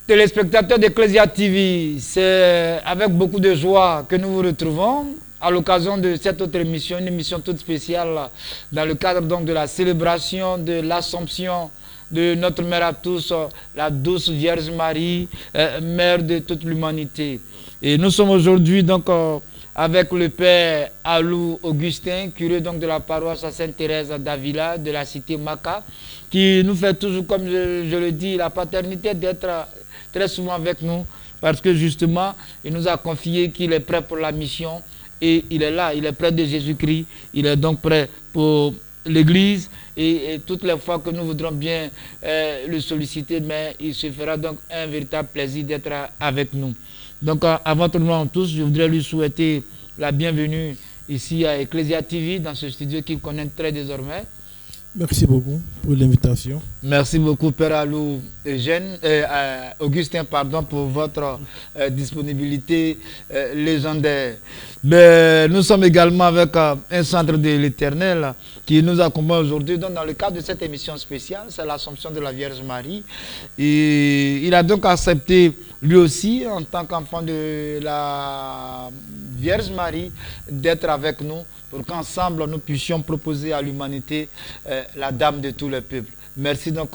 Téléspectateurs d'Ecclesia TV, c'est avec beaucoup de joie que nous vous retrouvons à l'occasion de cette autre émission, une émission toute spéciale dans le cadre donc de la célébration de l'Assomption de notre mère à tous, la douce Vierge Marie, mère de toute l'humanité. Et nous sommes aujourd'hui donc avec le père Alou Augustin, curé donc de la paroisse Sainte-Thérèse d'Avila, de la cité Maca, qui nous fait toujours, comme je le dis, la paternité d'être très souvent avec nous, parce que justement, il nous a confié qu'il est prêt pour la mission, et il est là, il est près de Jésus-Christ, il est donc prêt pour l'Église, et toutes les fois que nous voudrons bien le solliciter, mais il se fera donc un véritable plaisir d'être avec nous. Donc, avant tout le monde, tous, je voudrais lui souhaiter la bienvenue ici à Ecclesia TV, dans ce studio qu'il connaît très désormais. Merci beaucoup pour l'invitation. Merci beaucoup, Père Alou Augustin, pardon, pour votre disponibilité légendaire. Mais nous sommes également avec un centre de l'Éternel qui nous accompagne aujourd'hui dans le cadre de cette émission spéciale, c'est l'Assomption de la Vierge Marie. Et il a donc accepté, lui aussi, en tant qu'enfant de la Vierge Marie, d'être avec nous pour qu'ensemble nous puissions proposer à l'humanité la Dame de tous les peuples. Merci donc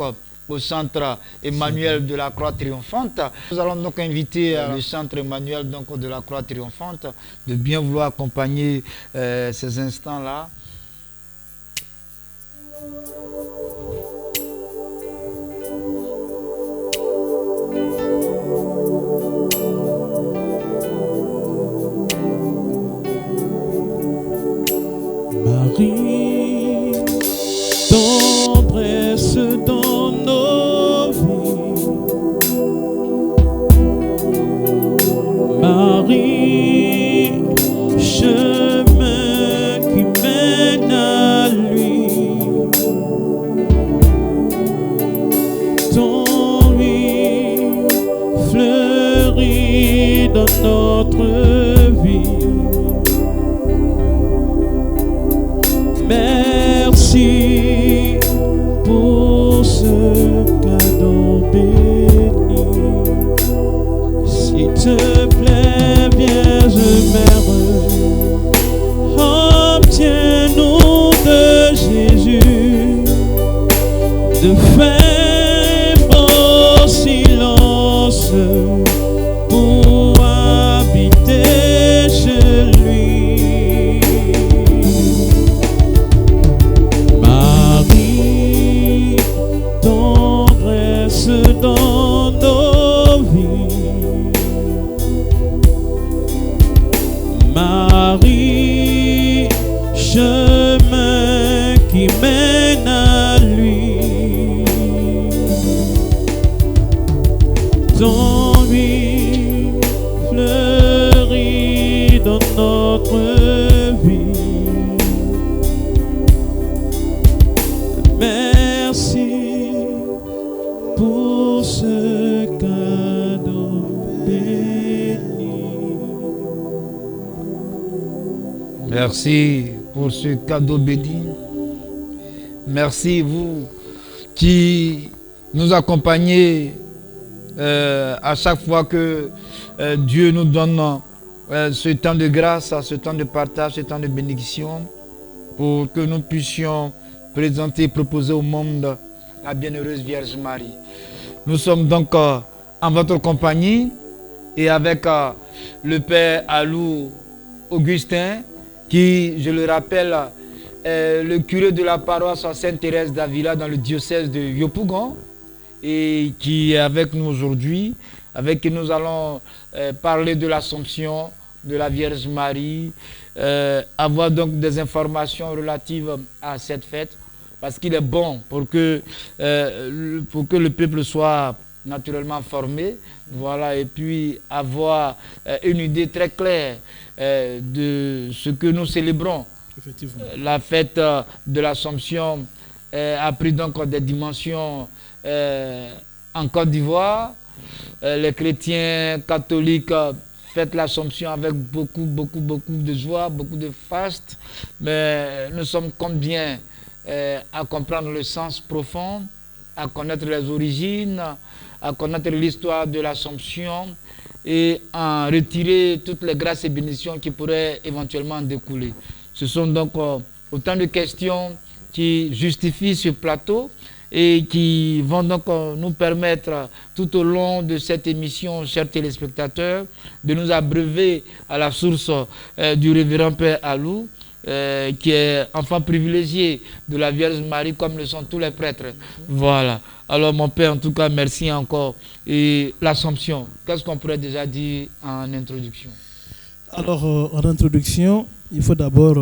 au centre Emmanuel de la Croix Triomphante. Nous allons donc inviter le centre Emmanuel donc de la Croix Triomphante de bien vouloir accompagner ces instants-là. Marie, tendresse dans nos vies. Marie, chemin qui mène à lui. Ton lui fleurit dans notre vie. Merci pour ce cadeau béni. S'il te plaît, Vierge Mère, obtiens-nous de Jésus de faire au silence pour habiter chez lui. Dans nos vies, Marie, chemin qui mène à lui. Ton lui fleurit dans notre vie. Merci pour ce cadeau béni. Merci pour ce cadeau béni. Merci vous qui nous accompagnez à chaque fois que Dieu nous donne ce temps de grâce, ce temps de partage, ce temps de bénédiction, pour que nous puissions présenter et proposer au monde la bienheureuse Vierge Marie. Nous sommes donc en votre compagnie et avec le père Alou Augustin, qui, je le rappelle, est le curé de la paroisse Sainte-Thérèse d'Avila dans le diocèse de Yopougon, et qui est avec nous aujourd'hui, avec qui nous allons parler de l'Assomption de la Vierge Marie, avoir donc des informations relatives à cette fête, parce qu'il est bon pour que le peuple soit naturellement formé, voilà, et puis avoir une idée très claire de ce que nous célébrons. Effectivement. La fête de l'Assomption a pris donc des dimensions en Côte d'Ivoire. Les chrétiens catholiques fêtent l'Assomption avec beaucoup de joie, beaucoup de faste, mais nous sommes combien à comprendre le sens profond, à connaître les origines, à connaître l'histoire de l'Assomption et en retirer toutes les grâces et bénédictions qui pourraient éventuellement en découler. Ce sont donc autant de questions qui justifient ce plateau et qui vont donc nous permettre tout au long de cette émission, chers téléspectateurs, de nous abreuver à la source du révérend Père Alou, qui est enfant privilégié de la Vierge Marie, comme le sont tous les prêtres. Voilà. Alors mon Père, en tout cas, merci encore. Et l'Assomption, qu'est-ce qu'on pourrait déjà dire en introduction? Alors, en introduction, il faut d'abord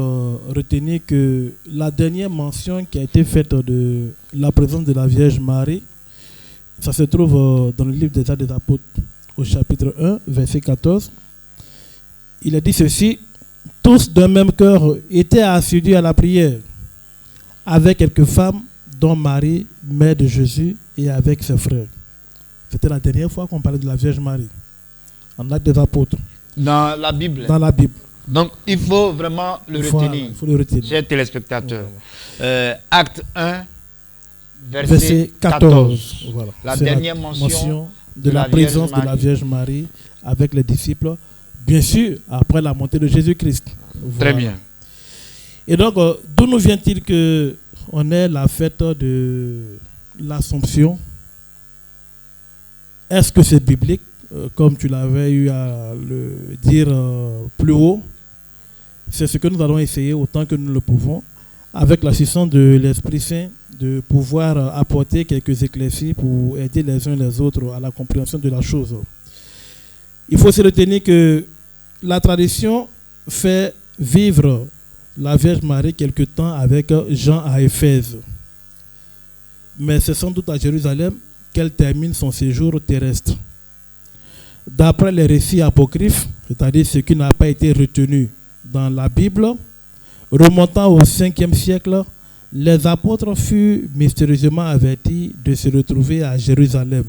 retenir que la dernière mention qui a été faite de la présence de la Vierge Marie, ça se trouve dans le livre des Actes des Apôtres, au chapitre 1, verset 14. Il a dit ceci: tous d'un même cœur étaient assidus à la prière, avec quelques femmes, dont Marie, mère de Jésus, et avec ses frères. C'était la dernière fois qu'on parlait de la Vierge Marie, en Actes des Apôtres. Dans la Bible. Dans la Bible. Donc, il faut vraiment le retenir. Il faut le retenir. Chers téléspectateurs. Acte 1, verset 14. Voilà. La dernière mention de la présence de la Vierge Marie avec les disciples, bien sûr, après la montée de Jésus-Christ. Voilà. Très bien. Et donc, d'où nous vient-il qu'on ait la fête de l'Assomption? Est-ce que c'est biblique, comme tu l'avais eu à le dire plus haut? C'est ce que nous allons essayer autant que nous le pouvons, avec l'assistance de l'Esprit Saint, de pouvoir apporter quelques éclaircies pour aider les uns les autres à la compréhension de la chose. Il faut se retenir que la tradition fait vivre la Vierge Marie quelque temps avec Jean à Éphèse. Mais c'est sans doute à Jérusalem qu'elle termine son séjour terrestre. D'après les récits apocryphes, c'est-à-dire ce qui n'a pas été retenu dans la Bible, remontant au 5e siècle, les apôtres furent mystérieusement avertis de se retrouver à Jérusalem.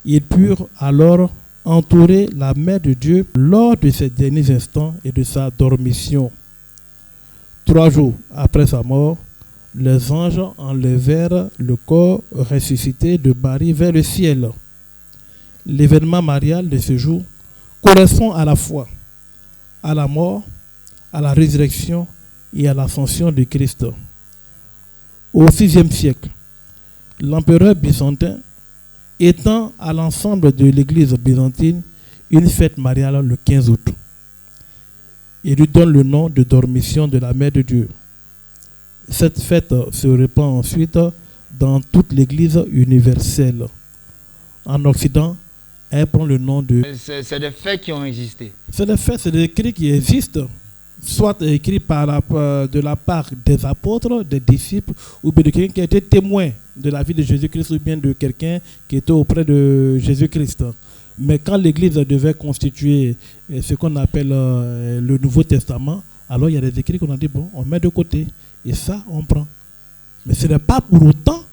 Ils purent alors entourer la Mère de Dieu lors de ses derniers instants et de sa dormition. 3 jours après sa mort, les anges enlevèrent le corps ressuscité de Marie vers le ciel. L'événement marial de ce jour correspond à la fois à la mort, à la résurrection et à l'ascension de Christ. Au VIe siècle, l'empereur byzantin étend à l'ensemble de l'église byzantine une fête mariale le 15 août. Il lui donne le nom de Dormition de la Mère de Dieu. Cette fête se répand ensuite dans toute l'église universelle. En Occident, elle prend le nom de... C'est des faits qui ont existé. C'est des faits, c'est des écrits qui existent, soit écrits de la part des apôtres, des disciples, ou bien de quelqu'un qui a été témoin de la vie de Jésus-Christ, ou bien de quelqu'un qui était auprès de Jésus-Christ. Mais quand l'Église devait constituer ce qu'on appelle le Nouveau Testament, alors il y a des écrits qu'on a dit, bon, on met de côté, et ça, on prend. Mais ce n'est pas pour autant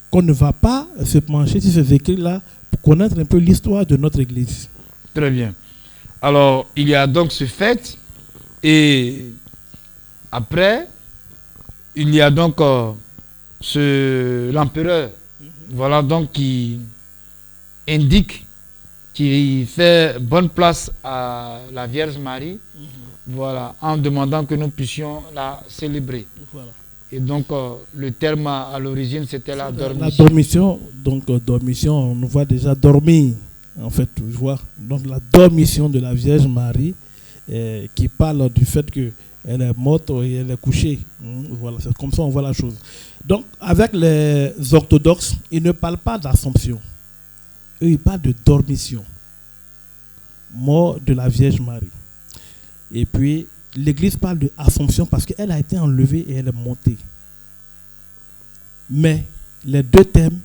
qu'on ne va pas se pencher sur ces écrits-là pour connaître un peu l'histoire de notre Église. Très bien. Alors, il y a donc ce fait, et après, il y a donc l'empereur, voilà, donc qui indique, qui fait bonne place à la Vierge Marie, voilà, en demandant que nous puissions la célébrer. Voilà. Et donc, le terme à l'origine, c'était la dormition. La dormition, donc dormition, on nous voit déjà dormir, en fait, tu vois. Donc, la dormition de la Vierge Marie, qui parle du fait qu'elle est morte et elle est couchée. Voilà, c'est comme ça on voit la chose. Donc, avec les orthodoxes, ils ne parlent pas d'Assomption. Eux, ils parlent de dormition. Mort de la Vierge Marie. Et puis, l'Église parle de Assomption parce qu'elle a été enlevée et elle est montée. Mais les deux thèmes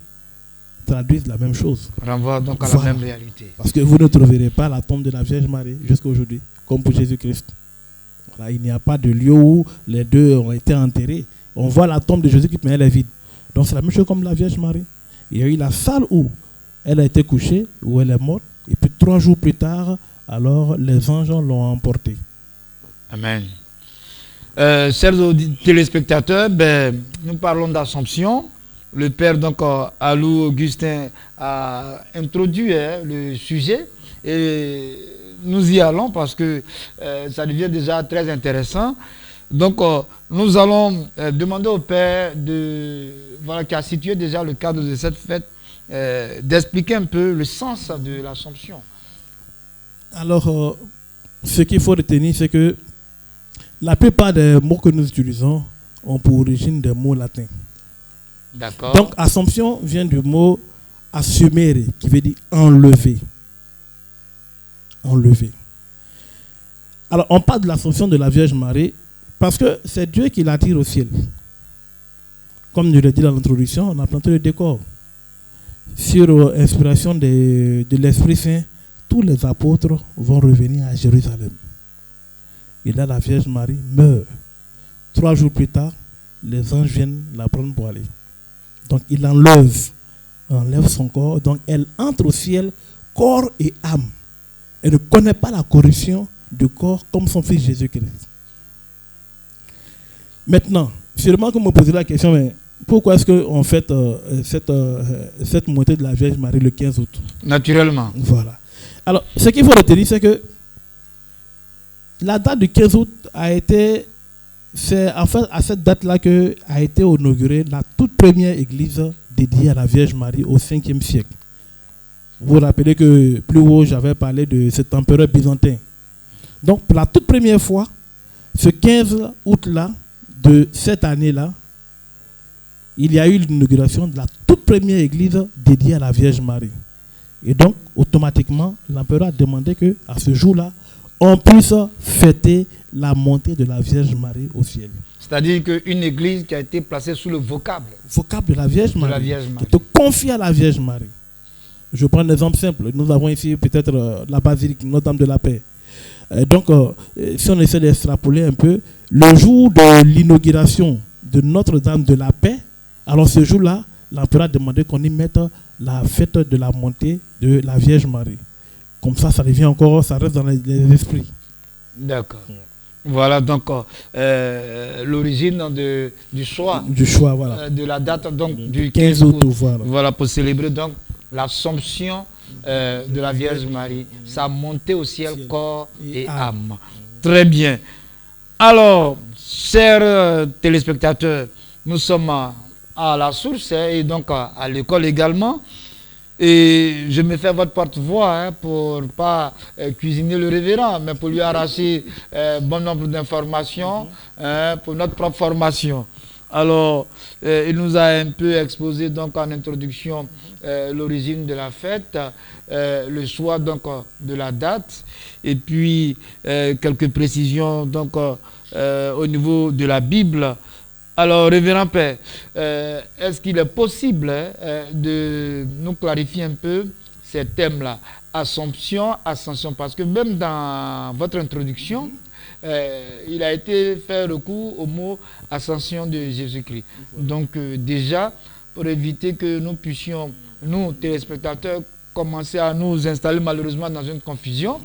traduisent la même chose. Renvoie donc à la même réalité. Parce que vous ne trouverez pas la tombe de la Vierge Marie jusqu'à aujourd'hui, comme pour Jésus-Christ. Voilà, il n'y a pas de lieu où les deux ont été enterrés. On voit la tombe de Jésus-Christ, mais elle est vide. Donc c'est la même chose comme la Vierge Marie. Il y a eu la salle où elle a été couchée, où elle est morte. Et puis 3 jours plus tard, alors les anges l'ont emportée. Amen. Chers téléspectateurs, nous parlons d'Assomption le père donc Alou Augustin a introduit le sujet et nous y allons parce que ça devient déjà très intéressant. Donc nous allons demander au père qui a situé déjà le cadre de cette fête d'expliquer un peu le sens de l'Assomption. Alors, ce qu'il faut retenir, c'est que la plupart des mots que nous utilisons ont pour origine des mots latins. D'accord. Donc, Assomption vient du mot assumere, qui veut dire enlever. Enlever. Alors, on parle de l'Assomption de la Vierge Marie parce que c'est Dieu qui l'attire au ciel. Comme je l'ai dit dans l'introduction, on a planté le décor. Sur inspiration de l'Esprit Saint, tous les apôtres vont revenir à Jérusalem. Et là, la Vierge Marie meurt. 3 jours plus tard, les anges viennent la prendre pour aller. Donc, il enlève son corps. Donc, elle entre au ciel, corps et âme. Elle ne connaît pas la corruption du corps comme son fils Jésus-Christ. Maintenant, sûrement que vous me posez la question, mais pourquoi est-ce qu'on fête cette montée de la Vierge Marie le 15 août? Naturellement. Voilà. Alors, ce qu'il faut retenir, c'est que la date du 15 août c'est en fait à cette date-là qu'a été inaugurée la toute première église dédiée à la Vierge Marie au 5e siècle. Vous vous rappelez que plus haut, j'avais parlé de cet empereur byzantin. Donc, pour la toute première fois, ce 15 août-là, de cette année-là, il y a eu l'inauguration de la toute première église dédiée à la Vierge Marie. Et donc, automatiquement, l'empereur a demandé qu'à ce jour-là, on puisse fêter la montée de la Vierge Marie au ciel. C'est-à-dire qu'une église qui a été placée sous le vocable De la Vierge Marie. Qui te confie à la Vierge Marie. Je prends un exemple simple. Nous avons ici peut-être la basilique Notre-Dame de la Paix. Donc, si on essaie d'extrapoler un peu, le jour de l'inauguration de Notre-Dame de la Paix, alors ce jour-là, l'empereur a demandé qu'on y mette la fête de la montée de la Vierge Marie. Comme ça revient encore, ça reste dans les esprits. D'accord. Voilà donc l'origine du choix. Du choix, voilà. De la date donc du 15 août. Voilà, pour célébrer donc l'Assomption de la Vierge Marie, sa montée au ciel, corps et âme. Très bien. Alors, chers téléspectateurs, nous sommes à la source et donc à l'école également. Et je me fais votre porte-voix pour ne pas cuisiner le révérend, mais pour lui arracher bon nombre d'informations pour notre propre formation. Alors, il nous a un peu exposé donc en introduction l'origine de la fête, le choix donc de la date, et puis quelques précisions donc au niveau de la Bible. Alors, révérend Père, est-ce qu'il est possible de nous clarifier un peu ces thèmes-là, Assomption, Ascension, parce que même dans votre introduction, il a été fait recours au mot Ascension de Jésus-Christ. Donc déjà, pour éviter que nous puissions, nous, téléspectateurs, commencer à nous installer malheureusement dans une confusion,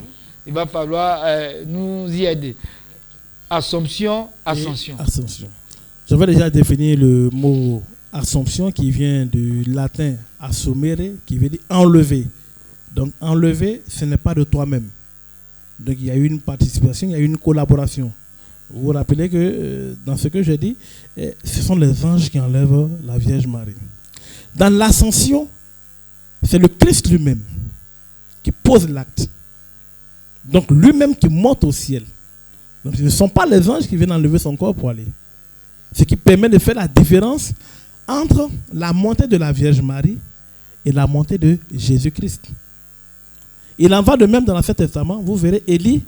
il va falloir nous y aider. Assomption, Ascension. Ascension. J'avais déjà défini le mot Assomption qui vient du latin assumere, qui veut dire enlever. Donc enlever, ce n'est pas de toi-même. Donc il y a eu une participation, il y a eu une collaboration. Vous vous rappelez que dans ce que j'ai dit, ce sont les anges qui enlèvent la Vierge Marie. Dans l'ascension, c'est le Christ lui-même qui pose l'acte. Donc lui-même qui monte au ciel. Donc ce ne sont pas les anges qui viennent enlever son corps pour aller. Ce qui permet de faire la différence entre la montée de la Vierge Marie et la montée de Jésus-Christ. Il en va de même dans l'Ancien Testament. Vous verrez, Élie,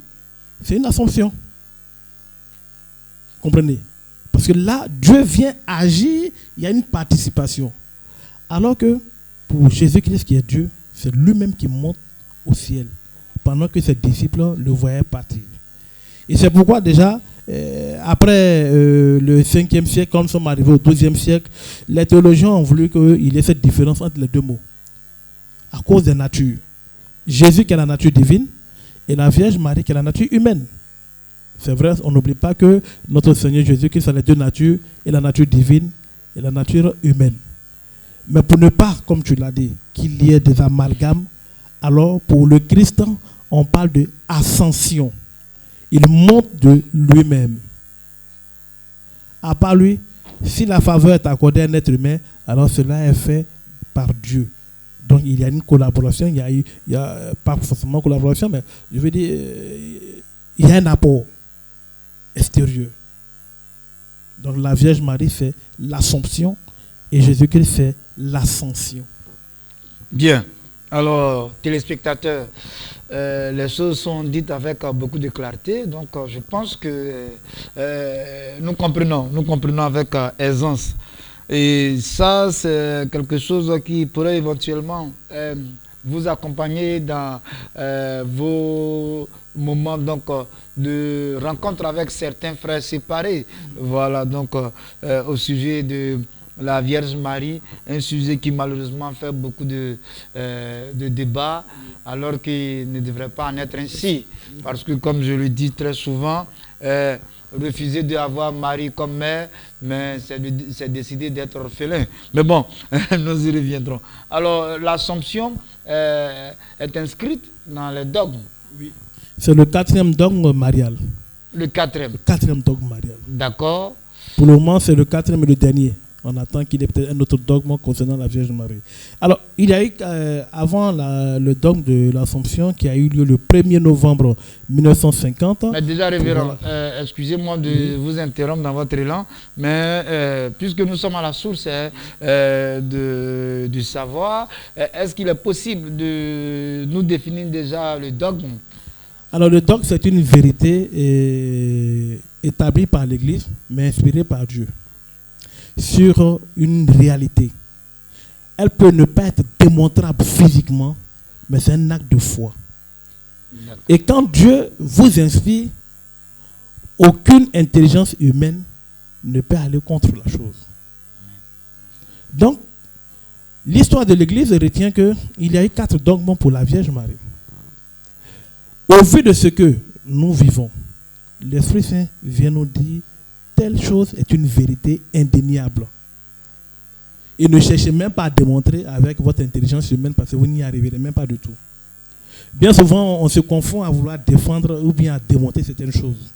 c'est une assomption. Comprenez? Parce que là, Dieu vient agir, il y a une participation. Alors que pour Jésus-Christ qui est Dieu, c'est lui-même qui monte au ciel, pendant que ses disciples le voyaient partir. Et c'est pourquoi déjà, après le 5e siècle, quand nous sommes arrivés au 12e siècle, les théologiens ont voulu qu'il y ait cette différence entre les deux mots. À cause des natures. Jésus qui a la nature divine et la Vierge Marie qui a la nature humaine. C'est vrai, on n'oublie pas que notre Seigneur Jésus qui a les deux natures, et la nature divine et la nature humaine. Mais pour ne pas, comme tu l'as dit, qu'il y ait des amalgames, alors pour le Christ, on parle de ascension. Il monte de lui-même. À part lui, si la faveur est accordée à un être humain, alors cela est fait par Dieu. Donc il y a une collaboration, il y a pas forcément collaboration, mais je veux dire, il y a un apport extérieur. Donc la Vierge Marie fait l'Assomption et Jésus-Christ fait l'Ascension. Bien. Alors, téléspectateurs, les choses sont dites avec beaucoup de clarté. Donc, je pense que nous comprenons avec aisance. Et ça, c'est quelque chose qui pourrait éventuellement vous accompagner dans vos moments donc, de rencontre avec certains frères séparés. Voilà, donc, au sujet de la Vierge Marie, un sujet qui malheureusement fait beaucoup de débats, alors qu'il ne devrait pas en être ainsi. Parce que, comme je le dis très souvent, refuser d'avoir Marie comme mère, mais c'est décider d'être orphelin. Mais bon, nous y reviendrons. Alors, l'Assomption est inscrite dans les dogmes. Oui. C'est le 4e dogme marial. Le 4e. Le 4e dogme marial. D'accord. Pour le moment, c'est le 4e et le dernier. On attend qu'il y ait peut-être un autre dogme concernant la Vierge Marie. Alors, il y a eu avant le dogme de l'Assomption qui a eu lieu le 1er novembre 1950. Mais déjà, révérend, excusez-moi de vous interrompre dans votre élan, mais puisque nous sommes à la source du savoir, est-ce qu'il est possible de nous définir déjà le dogme? Alors, le dogme, c'est une vérité établie par l'Église, mais inspirée par Dieu, sur une réalité. Elle peut ne pas être démontrable physiquement, mais c'est un acte de foi. Et quand Dieu vous inspire, aucune intelligence humaine ne peut aller contre la chose. Donc, l'histoire de l'Église retient qu'il y a eu 4 dogmes pour la Vierge Marie. Au vu de ce que nous vivons, l'Esprit Saint vient nous dire telle chose est une vérité indéniable. Et ne cherchez même pas à démontrer avec votre intelligence humaine parce que vous n'y arriverez même pas du tout. Bien souvent, on se confond à vouloir défendre ou bien à démontrer certaines choses.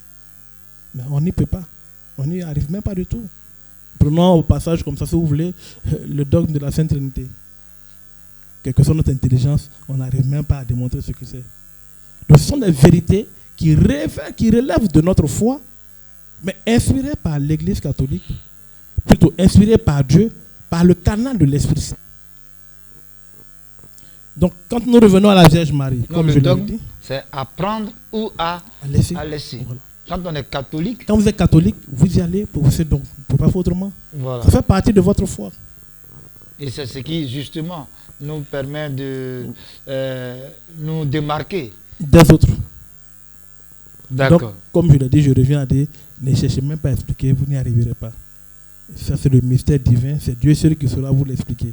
Mais on n'y peut pas. On n'y arrive même pas du tout. Prenons au passage comme ça, si vous voulez, le dogme de la Sainte Trinité. Quelle que soit notre intelligence, on n'arrive même pas à démontrer ce que c'est. Donc, ce sont des vérités qui relèvent de notre foi, mais inspirées par l'Église catholique, plutôt inspirées par Dieu, par le canal de l'Esprit Saint. Donc, quand nous revenons à la Vierge Marie, comme je l'ai dit, c'est apprendre ou à laisser. Voilà. Quand on est catholique, quand vous êtes catholique, vous y allez pour vous donc, pour pas faire autrement. Voilà. Ça fait partie de votre foi. Et c'est ce qui, justement, nous permet de nous démarquer des autres. D'accord. Donc, comme je l'ai dit, je reviens à dire, ne cherchez même pas à expliquer, vous n'y arriverez pas. Ça, c'est le mystère divin, c'est Dieu seul qui saura vous l'expliquer.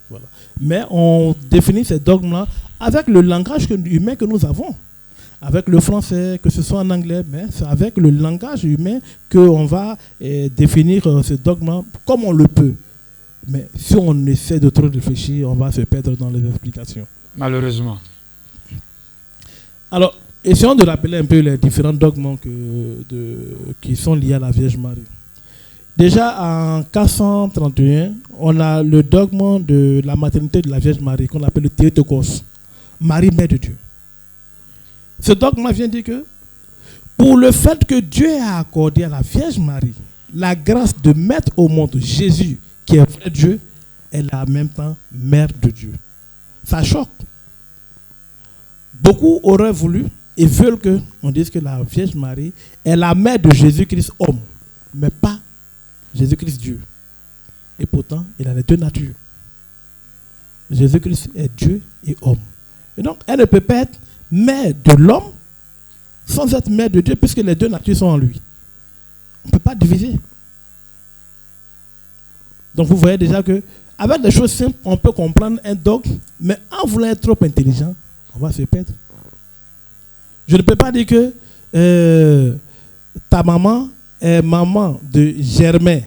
Voilà. Mais on définit ces dogmes-là avec le langage humain que nous avons. Avec le français, que ce soit en anglais, mais c'est avec le langage humain qu'on va définir ce dogme comme on le peut. Mais si on essaie de trop réfléchir, on va se perdre dans les explications. Malheureusement. Alors, essayons de rappeler un peu les différents dogmes qui sont liés à la Vierge Marie. Déjà en 431, on a le dogme de la maternité de la Vierge Marie qu'on appelle le Théotokos, Marie Mère de Dieu. Ce dogme vient dire que pour le fait que Dieu a accordé à la Vierge Marie la grâce de mettre au monde Jésus, qui est vrai Dieu, elle est en même temps Mère de Dieu. Ça choque. Beaucoup auraient voulu et veulent qu'on dise que la Vierge Marie est la mère de Jésus-Christ homme, mais pas Jésus-Christ Dieu. Et pourtant, il a les deux natures. Jésus-Christ est Dieu et homme. Et donc, elle ne peut pas être mère de l'homme sans être mère de Dieu, puisque les deux natures sont en lui. On ne peut pas diviser. Donc, vous voyez déjà que avec des choses simples, on peut comprendre un dogme, mais en voulant être trop intelligent, on va se perdre. Je ne peux pas dire que ta maman est maman de Germain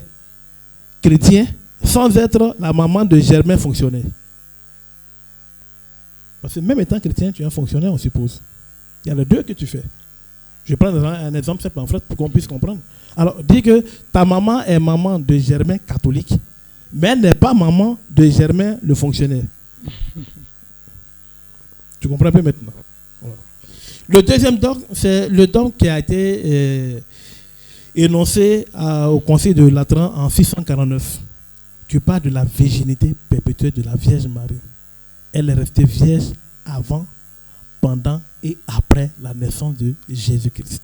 chrétien sans être la maman de Germain fonctionnaire. Parce que même étant chrétien, tu es un fonctionnaire, on suppose. Il y a les deux que tu fais. Je prends un exemple simple en fait pour qu'on puisse comprendre. Alors, dis que ta maman est maman de Germain catholique, mais elle n'est pas maman de Germain le fonctionnaire. Tu comprends un peu maintenant? Voilà. Le deuxième dogme, c'est le dogme qui a été énoncé au Conseil de Latran en 649. Tu parles de la virginité perpétuelle de la Vierge Marie. Elle est restée vierge avant, pendant et après la naissance de Jésus-Christ.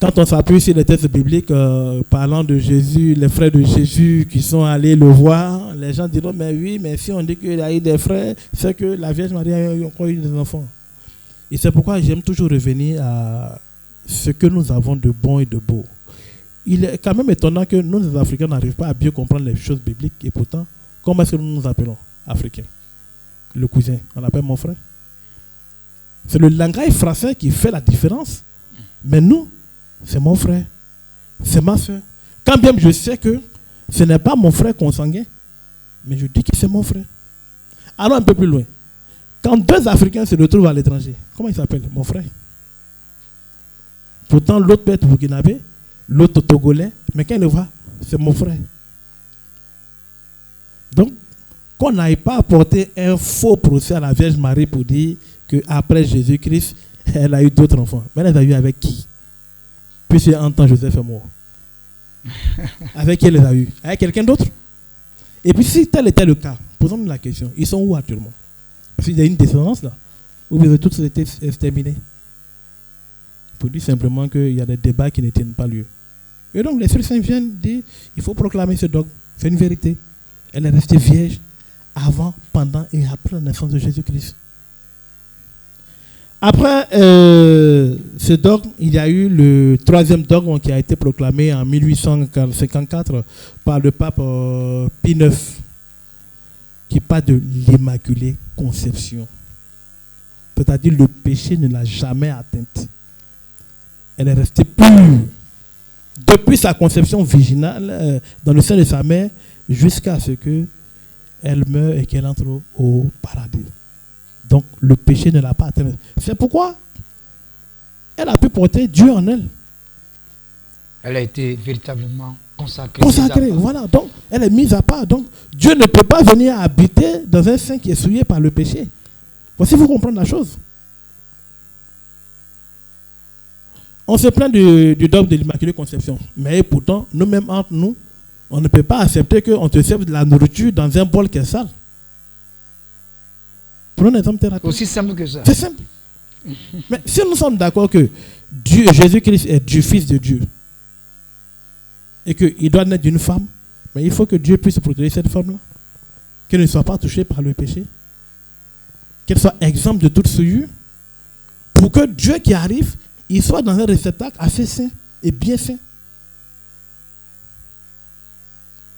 Quand on s'appuie sur les textes bibliques parlant de Jésus, les frères de Jésus qui sont allés le voir, les gens diront, mais oui, mais si on dit qu'il y a eu des frères, c'est que la Vierge Marie a encore eu des enfants. Et c'est pourquoi j'aime toujours revenir à ce que nous avons de bon et de beau. Il est quand même étonnant que nous, les Africains, n'arrivent pas à bien comprendre les choses bibliques, et pourtant, comment est-ce que nous nous appelons Africains? Le cousin, on l'appelle mon frère. C'est le langage français qui fait la différence. Mais nous, c'est mon frère, c'est ma soeur. Quand bien je sais que ce n'est pas mon frère consanguin, mais je dis que c'est mon frère. Allons un peu plus loin. Quand deux Africains se retrouvent à l'étranger, comment ils s'appellent? Mon frère. Pourtant, l'autre peut être burkinabé, l'autre togolais, mais quand il le voit, c'est mon frère. Donc, qu'on n'aille pas apporter un faux procès à la Vierge Marie pour dire qu'après Jésus-Christ, elle a eu d'autres enfants. Mais elle les a eu avec qui? Puisque en temps Joseph est mort. Avec qui elle les a eu? Avec quelqu'un d'autre? Et puis si tel était le cas, posons-nous la question, ils sont où actuellement? Parce qu'il y a une descendance là, où ils ont tous été exterminés. Pour dire simplement qu'il y a des débats qui ne tiennent pas lieu. Et donc les Saints viennent dire, il faut proclamer ce dogme, c'est une vérité. Elle est restée vierge avant, pendant et après la naissance de Jésus-Christ. Après ce dogme, il y a eu le troisième dogme qui a été proclamé en 1854 par le pape Pie IX, qui parle de l'Immaculée Conception. C'est-à-dire le péché ne l'a jamais atteinte. Elle est restée pure depuis sa conception virginale dans le sein de sa mère jusqu'à ce qu'elle meure et qu'elle entre au paradis. Donc le péché ne l'a pas atteint. C'est pourquoi elle a pu porter Dieu en elle. Elle a été véritablement consacrée. Consacrée, voilà. Donc elle est mise à part. Donc Dieu ne peut pas venir habiter dans un sein qui est souillé par le péché. Voici, vous comprenez la chose. On se plaint du dogme de l'Immaculée Conception. Mais pourtant, nous-mêmes entre nous, on ne peut pas accepter qu'on te serve de la nourriture dans un bol qui est sale. Prenons un exemple thérapeutique. Aussi simple que ça. C'est simple. Mais si nous sommes d'accord que Dieu, Jésus-Christ est Dieu, Fils de Dieu, et qu'il doit naître d'une femme, mais il faut que Dieu puisse protéger cette femme-là, qu'elle ne soit pas touchée par le péché, qu'elle soit exempte de toute souillure, pour que Dieu qui arrive, il soit dans un réceptacle assez sain et bien sain.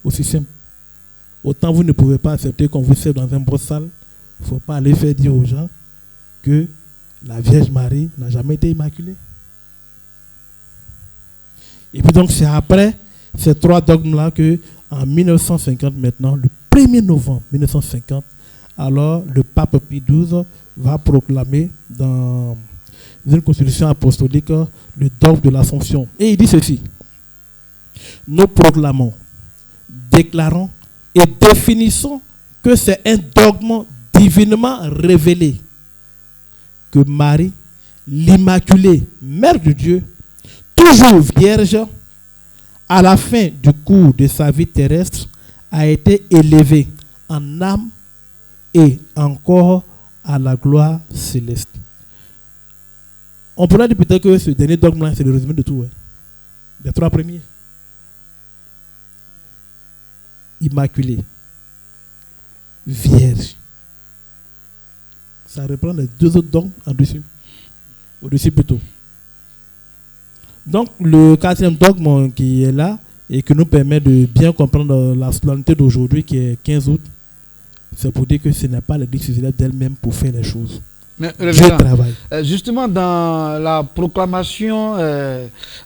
Aussi simple. Autant vous ne pouvez pas accepter qu'on vous serve dans un bol sale, il ne faut pas aller faire dire aux gens que la Vierge Marie n'a jamais été immaculée. Et puis donc c'est après ces trois dogmes-là que en 1950 maintenant, le 1er novembre 1950, alors le pape Pie XII va proclamer dans une constitution apostolique le dogme de l'Assomption. Et il dit ceci: nous proclamons, déclarons et définissons que c'est un dogme divinement révélé que Marie, l'Immaculée, Mère de Dieu, toujours vierge, à la fin du cours de sa vie terrestre, a été élevée en âme et encore à la gloire céleste. On pourrait dire peut-être que ce dernier dogme-là, c'est le résumé de tout, des trois premiers. Immaculée, vierge. Ça reprend les deux autres dogmes au-dessus plutôt. Donc le quatrième dogme qui est là et qui nous permet de bien comprendre la solennité d'aujourd'hui qui est 15 août, c'est pour dire que ce n'est pas l'Église qui se lève d'elle-même pour faire les choses. Mais, Dieu travaille. Justement, dans la proclamation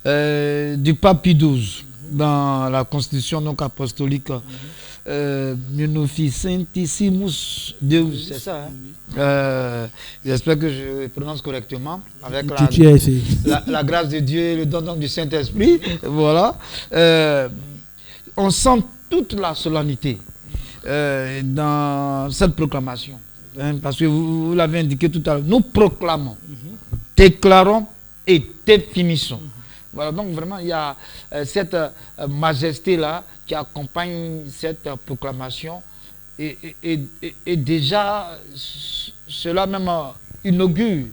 du pape Pie XII, dans la constitution donc apostolique, Munophi Saintissimus Deus, c'est ça. Hein? J'espère que je prononce correctement avec la grâce de Dieu et le don donc du Saint-Esprit. Voilà. On sent toute la solennité dans cette proclamation. Hein, parce que vous l'avez indiqué tout à l'heure. Nous proclamons, déclarons et définissons. Voilà, donc vraiment, il y a cette majesté-là qui accompagne cette proclamation. Et déjà, cela même inaugure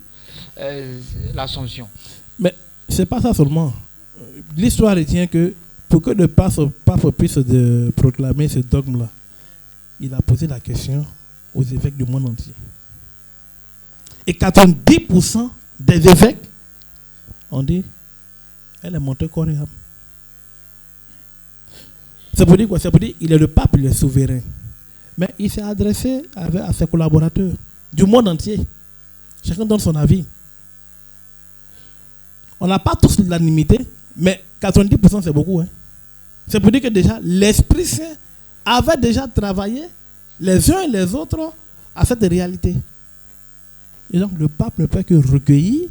l'Assomption. Mais ce n'est pas ça seulement. L'histoire retient que pour que le pape puisse proclamer ce dogme-là, il a posé la question aux évêques du monde entier. Et 90% des évêques ont dit elle est montée corps et âme. C'est pour dire quoi? C'est pour dire qu'il est le pape, il est souverain. Mais il s'est adressé à ses collaborateurs du monde entier. Chacun donne son avis. On n'a pas tous l'unanimité, mais 90% c'est beaucoup. Hein. C'est pour dire que déjà l'Esprit Saint avait déjà travaillé les uns et les autres à cette réalité. Et donc le pape ne peut que recueillir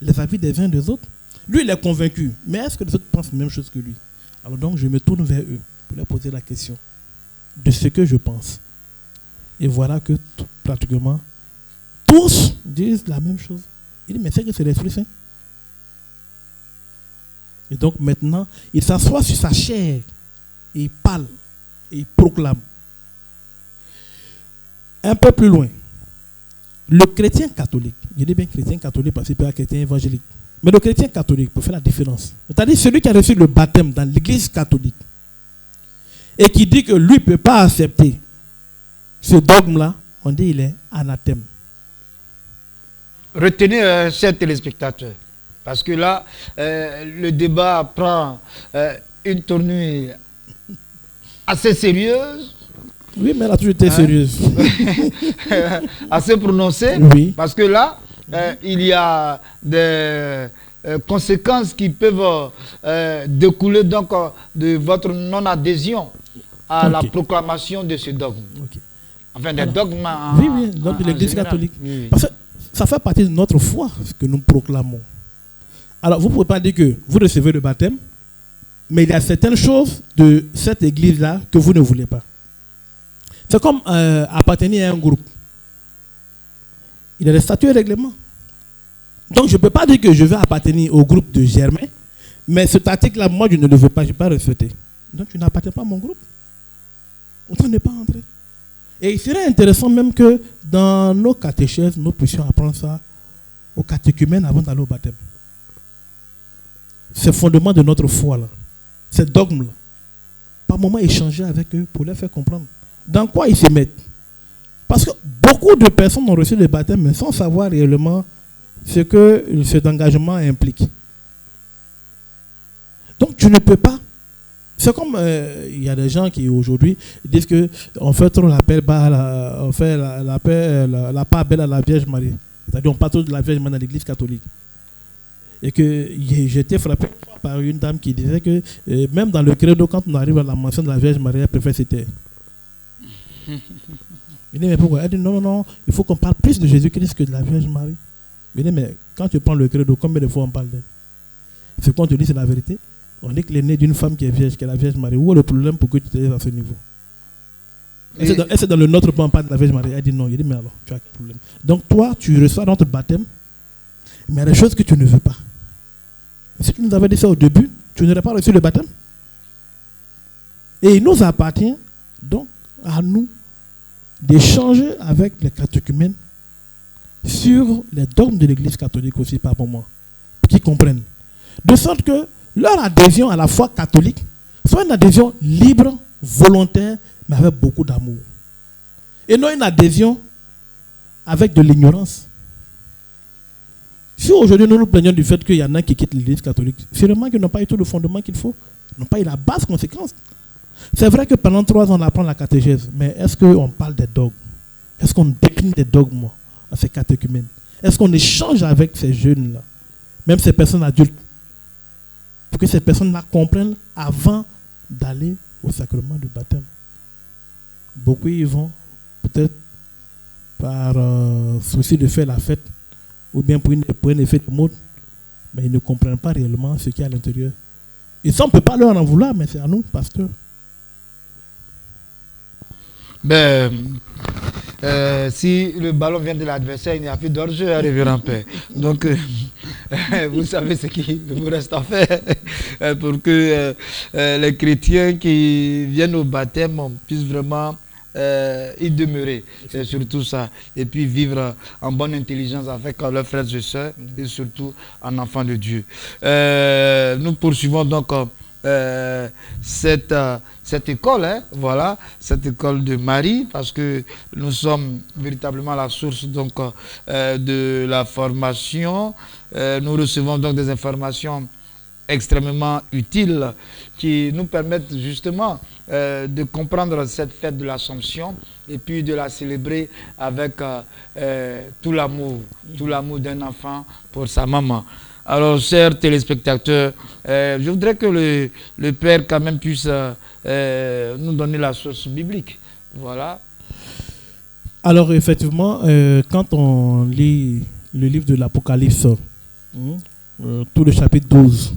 les avis des uns et des autres. Lui, il est convaincu. Mais est-ce que les autres pensent la même chose que lui? Alors donc, je me tourne vers eux pour leur poser la question de ce que je pense. Et voilà que pratiquement tous disent la même chose. Il dit, mais c'est que c'est l'Esprit Saint. Et donc maintenant, il s'assoit sur sa chair et il parle et il proclame. Un peu plus loin, le chrétien catholique, je dis bien chrétien catholique parce qu'il peut être chrétien évangélique. Mais le chrétien catholique, pour faire la différence, c'est-à-dire celui qui a reçu le baptême dans l'église catholique et qui dit que lui ne peut pas accepter ce dogme-là, on dit qu'il est anathème. Retenez, chers téléspectateurs, parce que là, le débat prend une tournure assez sérieuse. Oui, mais elle a toujours été sérieuse. Assez prononcée, oui. Parce que là, il y a des conséquences qui peuvent découler donc de votre non-adhésion à la proclamation de ce dogme. Enfin, des dogmes oui, donc de l'Église catholique. Oui. Parce que ça fait partie de notre foi, ce que nous proclamons. Alors, vous ne pouvez pas dire que vous recevez le baptême, mais il y a certaines choses de cette Église-là que vous ne voulez pas. C'est comme appartenir à un groupe. Il y a des statuts et règlements. Donc, je ne peux pas dire que je veux appartenir au groupe de Germain, mais cet article-là, moi, je ne le veux pas, je ne vais pas respecter. Donc, tu n'appartiens pas à mon groupe. Autant ne pas entrer. Et il serait intéressant même que dans nos catéchèses, nous puissions apprendre ça aux catéchumènes avant d'aller au baptême. Ce fondement de notre foi, là, ce dogme-là, par moment échanger avec eux pour leur faire comprendre dans quoi ils se mettent. Parce que beaucoup de personnes ont reçu le baptême, mais sans savoir réellement ce que cet engagement implique. Donc tu ne peux pas. C'est comme il y a des gens qui aujourd'hui disent qu'on fait trop l'appel bas, on fait la part belle à la Vierge Marie. C'est-à-dire on parle trop de la Vierge Marie dans l'Église catholique. Et que j'ai été frappé par une dame qui disait que même dans le credo, quand on arrive à la mention de la Vierge Marie, elle préfère citer. Il dit mais pourquoi? Elle dit non, il faut qu'on parle plus de Jésus-Christ que de la Vierge Marie. Il dit mais quand tu prends le credo, combien de fois on parle d'elle? Ce qu'on te dit c'est la vérité. On dit qu'il est né d'une femme qui est vierge, qui est la Vierge Marie. Où est le problème pour que tu te laisses à ce niveau? Est-ce dans le nôtre on parle de la Vierge Marie? Elle dit non. Il dit mais alors, tu as quel problème? Donc toi, tu reçois notre baptême, mais il y a des choses que tu ne veux pas. Si tu nous avais dit ça au début, tu n'aurais pas reçu le baptême. Et il nous appartient donc à nous d'échanger avec les catéchumènes sur les dogmes de l'Église catholique aussi par moment, pour qu'ils comprennent. De sorte que leur adhésion à la foi catholique soit une adhésion libre, volontaire, mais avec beaucoup d'amour. Et non une adhésion avec de l'ignorance. Si aujourd'hui nous nous plaignons du fait qu'il y en a qui quittent l'Église catholique, c'est vraiment qu'ils n'ont pas eu tout le fondement qu'il faut. Ils n'ont pas eu la base conséquence. C'est vrai que pendant 3 ans on apprend la catéchèse, mais est-ce qu'on parle des dogmes? Est-ce qu'on décline des dogmes à ces catéchumènes? Est-ce qu'on échange avec ces jeunes-là, même ces personnes adultes, pour que ces personnes-là comprennent avant d'aller au sacrement du baptême. Beaucoup y vont, peut-être par souci de faire la fête, ou bien pour un effet de mode, mais ils ne comprennent pas réellement ce qu'il y a à l'intérieur. Et ça, on ne peut pas leur en vouloir, mais c'est à nous, pasteur. Ben, si le ballon vient de l'adversaire, il n'y a plus d'hors-jeu, révérend père. Donc, vous savez ce qu'il vous reste à faire pour que les chrétiens qui viennent au baptême puissent vraiment y demeurer. C'est surtout ça. Et puis vivre en bonne intelligence avec leurs frères et sœurs et surtout en enfants de Dieu. Nous poursuivons donc cette école, hein, voilà, cette école de Marie, parce que nous sommes véritablement la source donc de la formation. Nous recevons donc des informations extrêmement utiles qui nous permettent justement de comprendre cette fête de l'Assomption et puis de la célébrer avec tout l'amour d'un enfant pour sa maman. Alors, chers téléspectateurs, je voudrais que le Père quand même puisse nous donner la source biblique. Voilà. Alors, effectivement, quand on lit le livre de l'Apocalypse, tout le chapitre 12,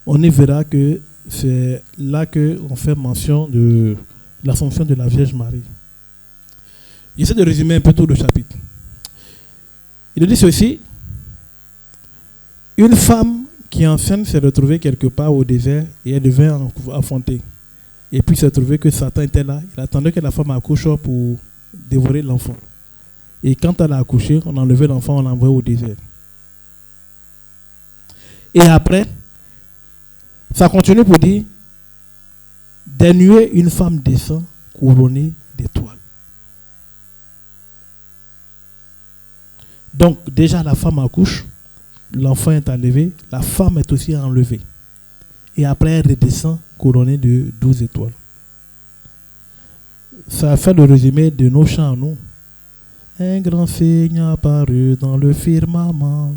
on y verra que c'est là qu'on fait mention de l'Assomption de la Vierge Marie. J'essaie de résumer un peu tout le chapitre. Il dit ceci: une femme qui est enceinte s'est retrouvée quelque part au désert et elle devait enfanter. Et puis il s'est trouvé que Satan était là. Il attendait que la femme accouche pour dévorer l'enfant. Et quand elle a accouché, on a enlevé l'enfant, on l'a envoyé au désert. Et après, ça continue pour dire: des nuées, une femme descend couronnée d'étoiles. Donc déjà la femme accouche, l'enfant est enlevé, la femme est aussi enlevée. Et après elle redescend couronnée de 12 étoiles. Ça fait le résumé de nos chants, nous. Un grand signe apparut dans le firmament.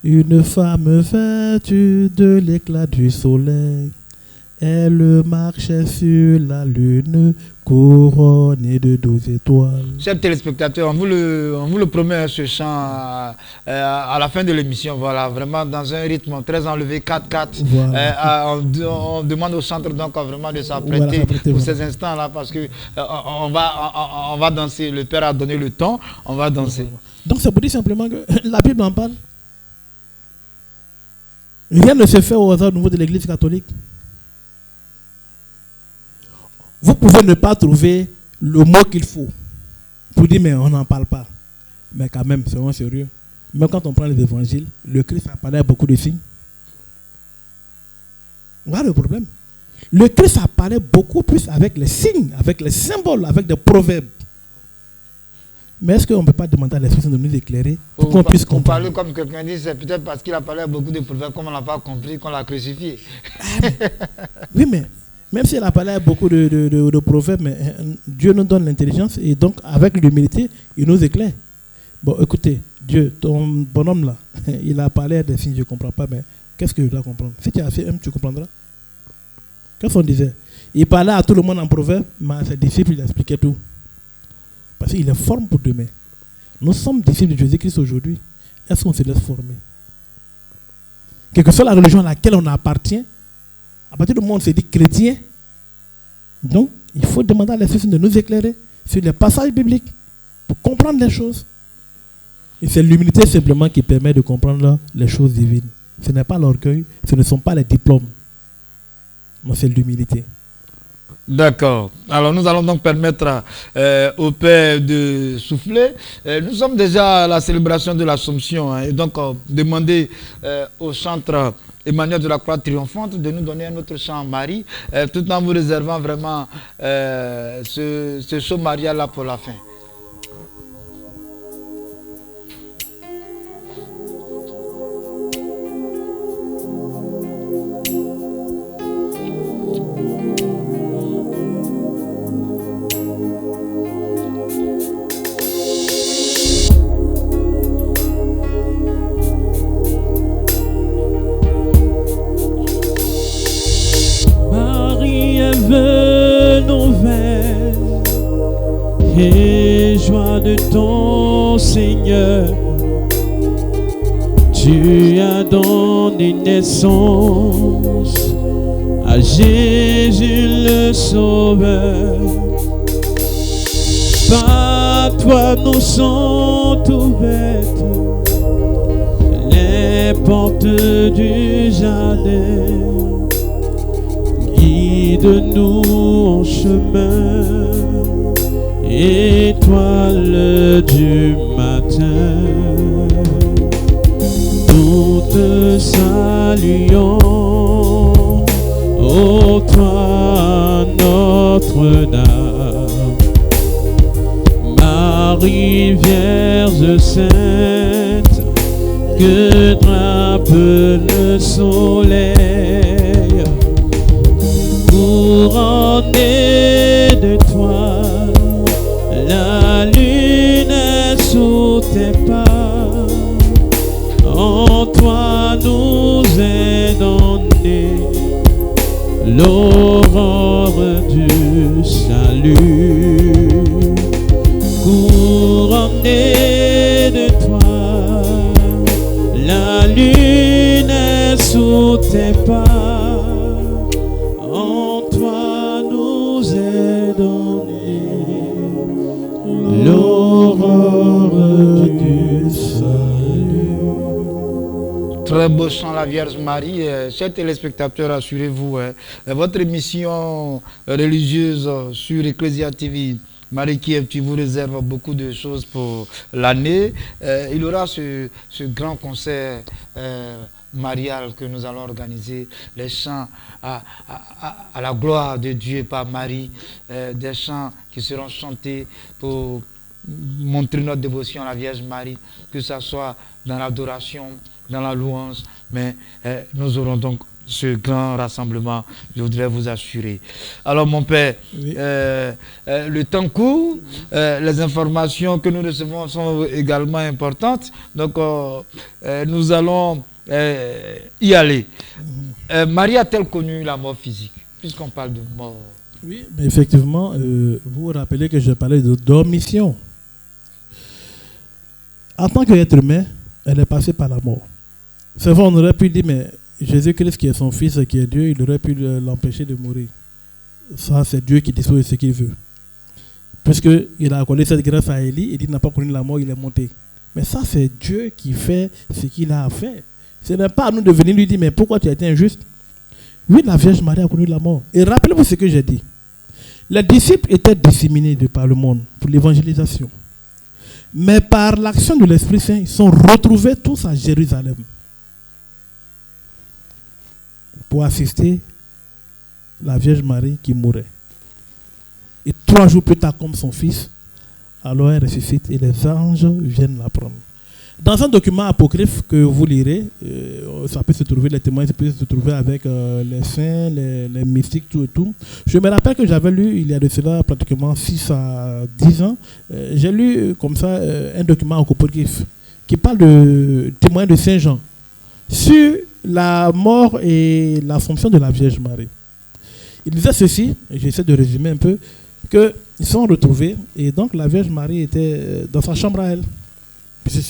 Une femme vêtue de l'éclat du soleil. Elle marchait sur la lune, couronnée de 12 étoiles. Chers téléspectateurs, on vous le promet, ce chant à la fin de l'émission. Voilà, vraiment dans un rythme très enlevé, 4-4. Voilà. On demande au centre donc vraiment de s'apprêter pour ces instants-là, parce que on va danser. Le Père a donné le temps, on va danser. Donc ça veut dire simplement que la Bible en parle. Rien ne se fait au hasard au niveau de l'Église catholique. Vous pouvez ne pas trouver le mot qu'il faut pour dire mais on n'en parle pas. Mais quand même, soyons sérieux. Même quand on prend les évangiles, le Christ apparaît à beaucoup de signes. Voilà le problème. Le Christ apparaît beaucoup plus avec les signes, avec les symboles, avec des proverbes. Mais est-ce qu'on ne peut pas demander à l'Esprit de nous éclairer pour qu'on puisse comprendre? Parler comme quelqu'un dit, c'est peut-être parce qu'il a parlé à beaucoup de proverbes, comme on n'a pas compris, qu'on l'a crucifié. Oui, mais même s'il a parlé à beaucoup de proverbes, mais Dieu nous donne l'intelligence et donc avec l'humilité, il nous éclaire. Bon, écoutez, Dieu, ton bonhomme là, il a parlé à des signes, je ne comprends pas, mais qu'est-ce que je dois comprendre? Si tu as fait tu comprendras. Qu'est-ce qu'on disait? Il parlait à tout le monde en proverbe, mais à ses disciples, il expliquait tout. Parce qu'il est forme pour demain. Nous sommes disciples de Jésus-Christ aujourd'hui. Est-ce qu'on se laisse former? Quelle que soit la religion à laquelle on appartient, à partir du moment où on se dit chrétien, donc il faut demander à l'Esprit de nous éclairer sur les passages bibliques pour comprendre les choses. Et c'est l'humilité simplement qui permet de comprendre les choses divines. Ce n'est pas l'orgueil, ce ne sont pas les diplômes. Non, c'est l'humilité. D'accord. Alors nous allons donc permettre au Père de souffler. Nous sommes déjà à la célébration de l'Assomption, hein, et donc demander au chantre Emmanuel de la Croix Triomphante de nous donner un autre chant Marie, tout en vous réservant vraiment ce chant Maria là pour la fin. Seigneur, tu as donné naissance à Jésus le Sauveur. Par toi nous sont ouvertes les portes du jardin. Guide-nous en chemin, étoile du matin. Nous te saluons, ô toi Notre-Dame, Marie Vierge sainte, que drape le soleil. Couronnée de toi, la lune est sous tes pas. En toi nous est donnée l'aurore du salut. Couronnée de toi, la lune est sous tes pas. En toi nous est donnée l'aurore du salut. Très beau chant, la Vierge Marie. Chers téléspectateurs, assurez-vous, votre émission religieuse sur Ecclesia TV, Marie Kiev, tu vous réserves beaucoup de choses pour l'année. Il y aura ce grand concert marial que nous allons organiser, les chants à la gloire de Dieu par Marie, des chants qui seront chantés pour montrer notre dévotion à la Vierge Marie, que ce soit dans l'adoration, dans la louange, mais nous aurons donc ce grand rassemblement, je voudrais vous assurer. Alors mon père, oui. Le temps court, les informations que nous recevons sont également importantes, donc nous allons y aller. Marie a-t-elle connu la mort physique, puisqu'on parle de mort? Oui, mais effectivement, vous vous rappelez que je parlais de dormition. En tant qu'être humain, elle est passée par la mort. C'est vrai, on aurait pu dire, mais Jésus-Christ qui est son fils, qui est Dieu, il aurait pu l'empêcher de mourir. Ça, c'est Dieu qui dispose de ce qu'il veut. Puisqu'il a accordé cette grâce à Élie, il n'a pas connu la mort, il est monté. Mais ça, c'est Dieu qui fait ce qu'il a à faire. Ce n'est pas à nous de venir lui dire, mais pourquoi tu as été injuste? Oui, la Vierge Marie a connu la mort. Et rappelez-vous ce que j'ai dit. Les disciples étaient disséminés de par le monde pour l'évangélisation. Mais par l'action de l'Esprit Saint, ils sont retrouvés tous à Jérusalem pour assister la Vierge Marie qui mourait. Et 3 jours plus tard, comme son fils, alors elle ressuscite et les anges viennent la prendre. Dans un document apocryphe que vous lirez, ça peut se trouver, les témoins, ça peut se trouver avec les saints, les mystiques, tout et tout. Je me rappelle que j'avais lu, il y a de cela pratiquement 6 à 10 ans, j'ai lu comme ça un document apocryphe qui parle de témoins de Saint Jean sur la mort et l'assomption de la Vierge Marie. Il disait ceci, et j'essaie de résumer un peu, qu'ils sont retrouvés, et donc la Vierge Marie était dans sa chambre à elle.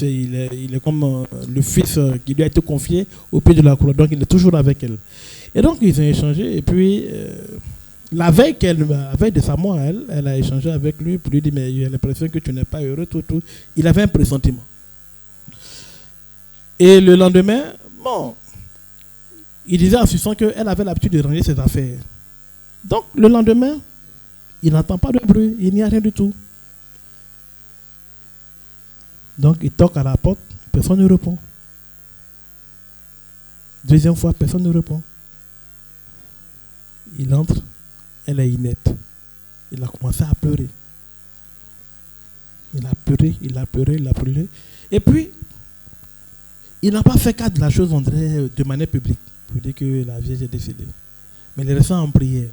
Il est comme le fils qui lui a été confié au pied de la croix, donc il est toujours avec elle. Et donc ils ont échangé, et puis la veille de sa mort, elle a échangé avec lui pour lui dire, mais j'ai l'impression que tu n'es pas heureux, tout. Il avait un pressentiment. Et le lendemain, bon, il disait à Susan qu'elle avait l'habitude de ranger ses affaires. Donc le lendemain, il n'entend pas de bruit, il n'y a rien du tout. Donc il toque à la porte, personne ne répond. Deuxième fois, personne ne répond. Il entre, elle est inerte. Il a commencé à pleurer. Il a pleuré. Et puis, il n'a pas fait cas de la chose, on dirait, de manière publique, pour dire que la Vierge est décédée. Mais il est resté en prière.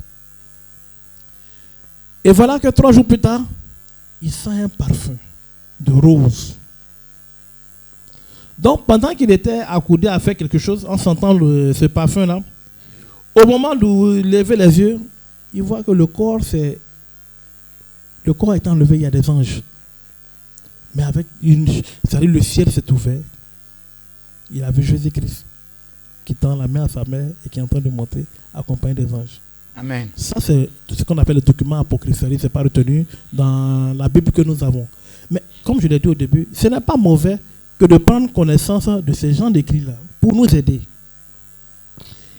Et voilà que 3 jours plus tard, il sent un parfum de rose. Donc, pendant qu'il était accoudé à faire quelque chose, en sentant ce parfum-là, au moment d'où il levait les yeux, il voit que le corps est enlevé, il y a des anges. Mais avec c'est-à-dire le ciel s'est ouvert. Il a vu Jésus-Christ qui tend la main à sa mère et qui est en train de monter, accompagné des anges. Amen. Ça, c'est ce qu'on appelle le document apocryphe. Ce n'est pas retenu dans la Bible que nous avons. Mais comme je l'ai dit au début, ce n'est pas mauvais que de prendre connaissance de ces gens d'écrits-là pour nous aider.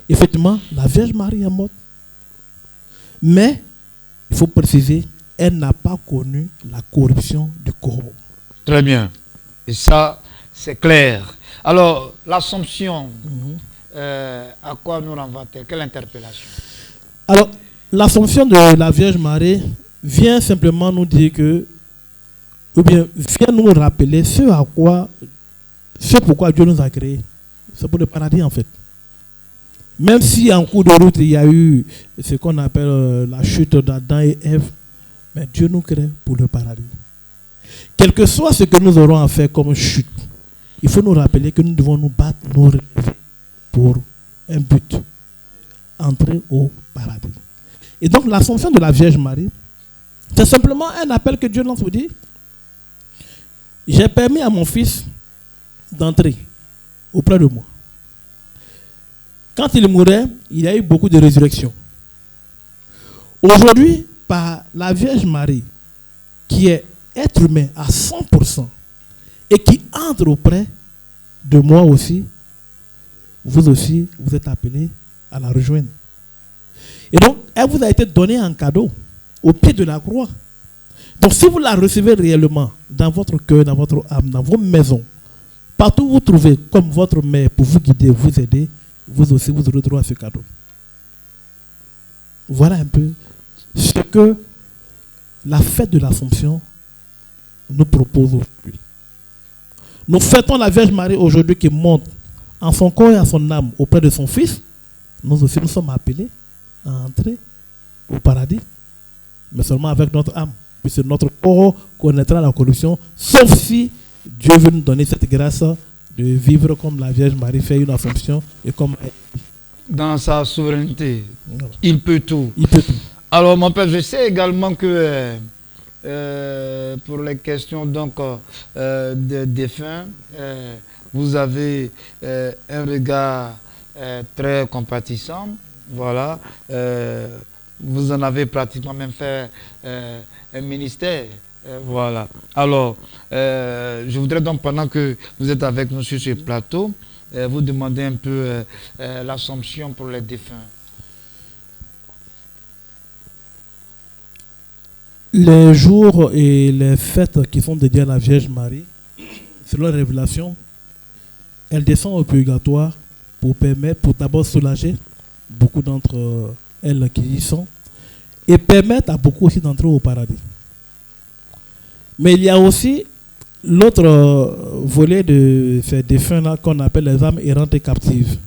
Effectivement, la Vierge Marie est morte. Mais, il faut préciser, elle n'a pas connu la corruption du corps. Très bien. Et ça, c'est clair. Alors, l'Assomption, à quoi nous renvoie-t-elle? Quelle interpellation? Alors, l'Assomption de la Vierge Marie vient simplement nous dire que, ou bien vient nous rappeler ce pourquoi Dieu nous a créés. C'est pour le paradis en fait. Même si en cours de route il y a eu ce qu'on appelle la chute d'Adam et Ève, mais Dieu nous crée pour le paradis. Quel que soit ce que nous aurons à faire comme chute, il faut nous rappeler que nous devons nous battre, nous relever pour un but, entrer au paradis. Et donc l'Assomption de la Vierge Marie, c'est simplement un appel que Dieu lance pour dire: j'ai permis à mon fils d'entrer auprès de moi. Quand il mourait, il y a eu beaucoup de résurrections. Aujourd'hui, par la Vierge Marie, qui est être humain à 100% et qui entre auprès de moi aussi, vous êtes appelés à la rejoindre. Et donc, elle vous a été donnée en cadeau au pied de la croix. Donc, si vous la recevez réellement dans votre cœur, dans votre âme, dans vos maisons, partout où vous trouvez comme votre mère pour vous guider, vous aider, vous aussi, vous aurez droit à ce cadeau. Voilà un peu ce que la fête de l'Assomption nous propose aujourd'hui. Nous fêtons la Vierge Marie aujourd'hui qui monte en son corps et en son âme auprès de son Fils. Nous aussi, nous sommes appelés à entrer au paradis, mais seulement avec notre âme, puisque notre corps connaîtra la corruption, sauf si Dieu veut nous donner cette grâce de vivre comme la Vierge Marie fait une Assomption et comme elle. Dans sa souveraineté, il peut tout. Il peut tout. Alors, mon père, je sais également que pour les questions donc des défunts, vous avez un regard très compatissant. Voilà. Vous en avez pratiquement même fait un ministère. Voilà. Alors, je voudrais donc, pendant que vous êtes avec nous sur ce plateau, vous demander un peu l'Assomption pour les défunts. Les jours et les fêtes qui sont dédiées à la Vierge Marie, selon la révélation, elle descend au purgatoire pour permettre, pour d'abord soulager beaucoup d'entre elles qui y sont et permettre à beaucoup aussi d'entrer au paradis. Mais il y a aussi l'autre volet de ces défunts-là qu'on appelle les âmes errantes et captives,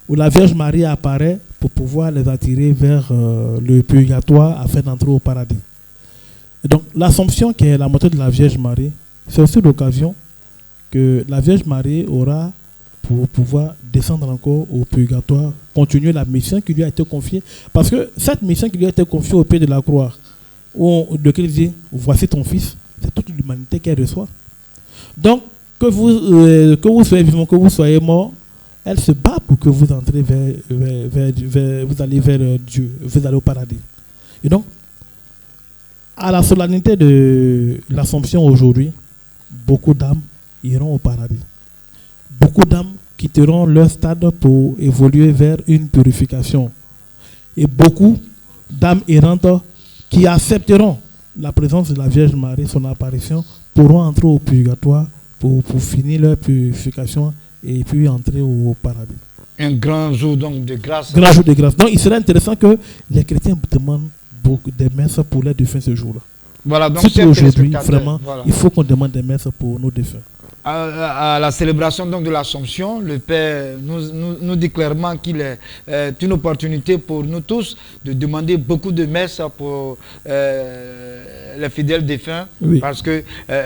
où la Vierge Marie apparaît pour pouvoir les attirer vers le purgatoire afin d'entrer au paradis. Et donc l'Assomption, qui est la montée de la Vierge Marie, c'est aussi l'occasion que la Vierge Marie aura pour pouvoir descendre encore au purgatoire, continuer la mission qui lui a été confiée. Parce que cette mission qui lui a été confiée au pied de la croix, de Christ dit, voici ton fils, c'est toute l'humanité qu'elle reçoit. Donc, que vous soyez vivant, que vous soyez mort, elle se bat pour que vous entrez vous allez vers Dieu, vous allez au paradis. Et donc, à la solennité de l'Assomption aujourd'hui, beaucoup d'âmes iront au paradis. Beaucoup d'âmes quitteront leur stade pour évoluer vers une purification. Et beaucoup d'âmes errantes qui accepteront la présence de la Vierge Marie, son apparition, pourront entrer au purgatoire pour finir leur purification et puis entrer au paradis. Un grand jour donc de grâce. Grand jour de grâce. Donc il serait intéressant que les chrétiens demandent beaucoup des messes pour les défunts ce jour-là. Voilà, donc surtout aujourd'hui, vraiment, voilà. Il faut qu'on demande des messes pour nos défunts. À la célébration donc de l'Assomption, le Père nous dit clairement qu'il est une opportunité pour nous tous de demander beaucoup de messes pour les fidèles défunts, oui. Parce que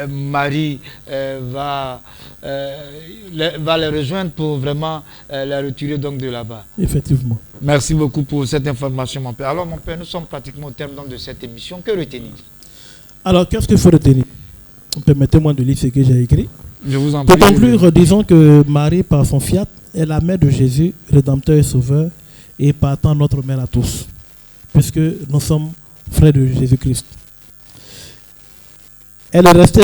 Marie va les rejoindre pour vraiment les retirer donc de là-bas. Effectivement. Merci beaucoup pour cette information, mon Père. Alors, mon Père, nous sommes pratiquement au terme donc de cette émission. Que retenir? Alors, qu'est-ce qu'il faut retenir? Permettez-moi de lire ce que j'ai écrit. Je vous en Pour prie. conclure, disons que Marie, par son fiat, est la mère de Jésus, Rédempteur et Sauveur, et partant notre mère à tous, puisque nous sommes frères de Jésus-Christ. Elle est restée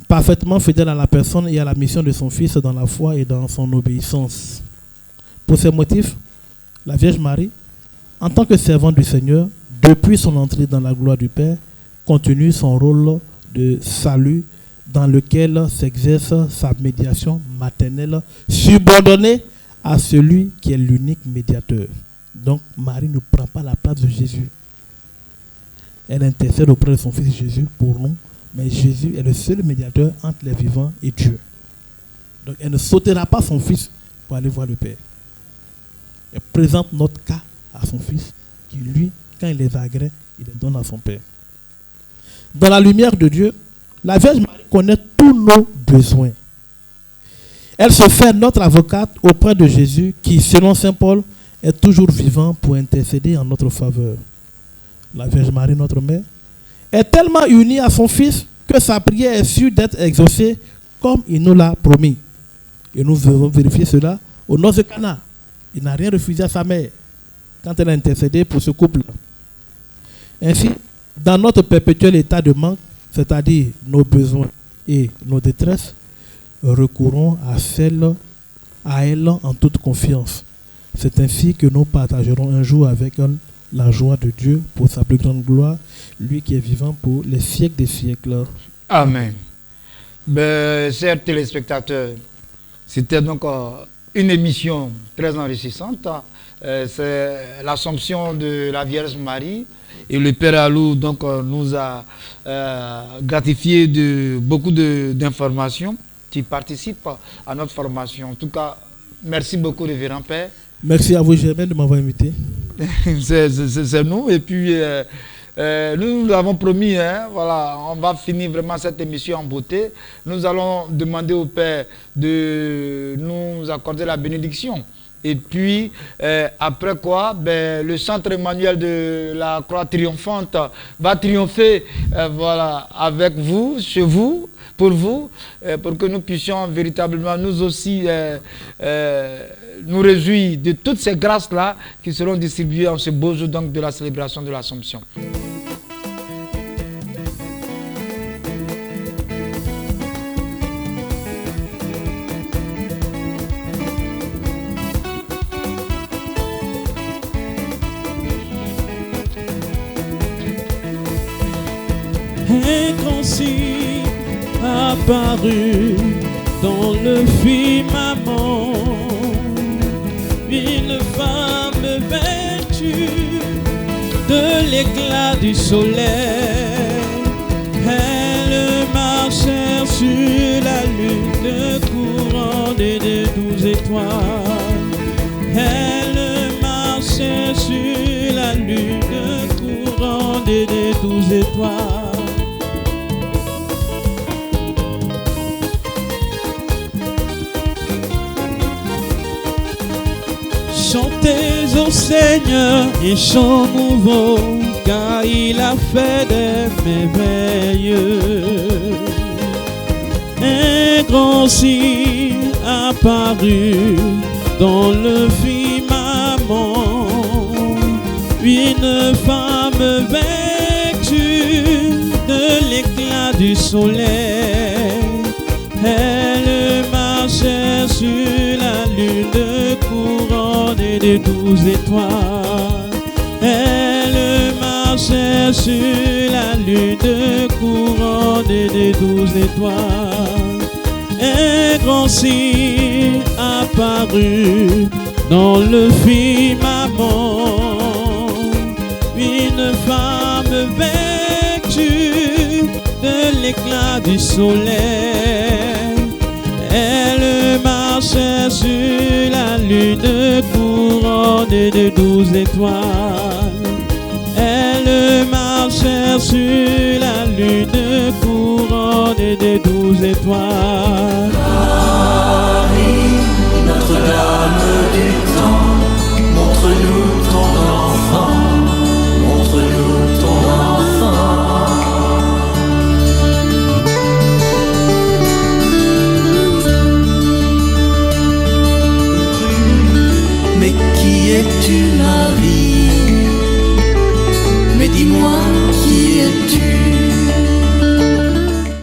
parfaitement fidèle à la personne et à la mission de son Fils dans la foi et dans son obéissance. Pour ces motifs, la Vierge Marie, en tant que servante du Seigneur, depuis son entrée dans la gloire du Père, continue son rôle de salut dans lequel s'exerce sa médiation maternelle subordonnée à celui qui est l'unique médiateur. Donc Marie ne prend pas la place de Jésus. Elle intercède auprès de son Fils Jésus pour nous, mais Jésus est le seul médiateur entre les vivants et Dieu. Donc elle ne sautera pas son Fils pour aller voir le Père. Elle présente notre cas à son Fils, qui lui, quand il les agrée, il les donne à son Père. Dans la lumière de Dieu, la Vierge Marie connaît tous nos besoins. Elle se fait notre avocate auprès de Jésus qui, selon saint Paul, est toujours vivant pour intercéder en notre faveur. La Vierge Marie, notre mère, est tellement unie à son Fils que sa prière est sûre d'être exaucée comme il nous l'a promis. Et nous devons vérifier cela au noces de Cana. Il n'a rien refusé à sa mère quand elle a intercédé pour ce couple. Ainsi, dans notre perpétuel état de manque, c'est-à-dire nos besoins et nos détresses, recourons à elle en toute confiance. C'est ainsi que nous partagerons un jour avec elle la joie de Dieu pour sa plus grande gloire, lui qui est vivant pour les siècles des siècles. Amen. Chers téléspectateurs, c'était donc une émission très enrichissante. C'est l'Assomption de la Vierge Marie. Et le Père Alou donc, nous a gratifié de beaucoup d'informations qui participent à notre formation. En tout cas, merci beaucoup, révérend Père. Merci à vous, Germain, de m'avoir invité. C'est nous. Et puis, nous avons promis, voilà, on va finir vraiment cette émission en beauté. Nous allons demander au Père de nous accorder la bénédiction. Et puis, après quoi, le centre Emmanuel de la Croix Triomphante va triompher voilà, avec vous, chez vous, pour que nous puissions véritablement nous aussi nous réjouir de toutes ces grâces-là qui seront distribuées en ce beau jour donc, de la célébration de l'Assomption. Un grand signe apparu dans le firmament, une femme vêtue de l'éclat du soleil. Elle marchait sur la lune couronnée de 12 étoiles. Elle marchait sur la lune couronnée de 12 étoiles. Chantez au Seigneur un chant nouveau, car il a fait des merveilles. Un grand signe apparu dans le firmament, une femme vêtue de l'éclat du soleil. Elle marchait sur la lune couronnée de 12 étoiles. Elle marchait sur la lune couronnée de 12 étoiles. Un grand signe apparut dans le firmament, une femme vêtue de l'éclat du soleil. Elle marchait sur la lune couronnée de 12 étoiles. Elle marchait sur la lune couronnée de 12 étoiles.